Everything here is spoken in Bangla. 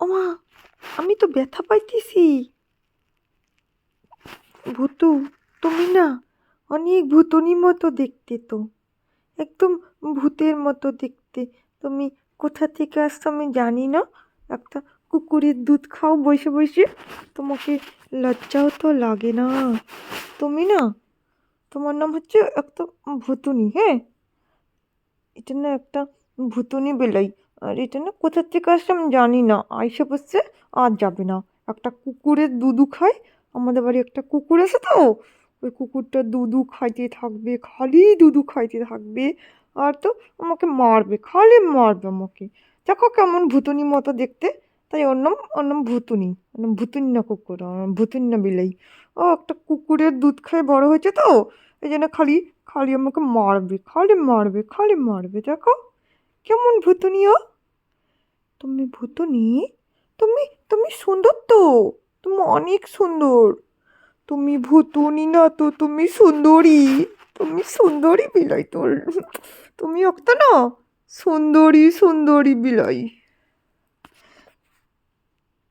ওমা, আমি তো ব্যথা পাইতেছি। ভূতু, তুমি না অনেক ভূতুনির মতো দেখতে তো, একদম ভূতের মতো দেখতে। তুমি কোথা থেকে আসছো আমি জানি না, একটা কুকুরের দুধ খাও বসে বসে, তোমাকে লজ্জাও তো লাগে না? তুমি না, তোমার নাম হচ্ছে একটা ভূতুনি, হ্যাঁ? এটা না একটা ভূতুনি বেলাই। আর এটা না কোথা থেকে আসছে আমি জানি না, আইসে বসছে, আর যাবে না। একটা কুকুরের দুধু খায়, আমাদের বাড়ি একটা কুকুর আছে তো, ওই কুকুরটা দুধু খাইতে থাকবে, খালি দুধু খাইতে থাকবে। আর তো আমাকে মারবে, খালি মারবে আমাকে। দেখো কেমন ভূতুনি মতো দেখতে, তাই ওর নাম ভূতুনি। ওর নাম ভূতুনি না কুকুর, ওর নাম ভূতুনি না বিলাই। ও একটা কুকুরের দুধ খেয়ে বড় হয়েছে তো, এই জন্য খালি খালি আমাকে মারবে, খালি মারবে, খালি মারবে। দেখো কেমন ভূতুনি ও। তুমি ভূতুনি? তুমি তুমি সুন্দর তো, তুমি অনেক সুন্দর। তুমি ভূতুনি না তো, তুমি সুন্দরী। তুমি সুন্দরী বিলাই তোর। তুমি একটা না সুন্দরী সুন্দরী বিলাই।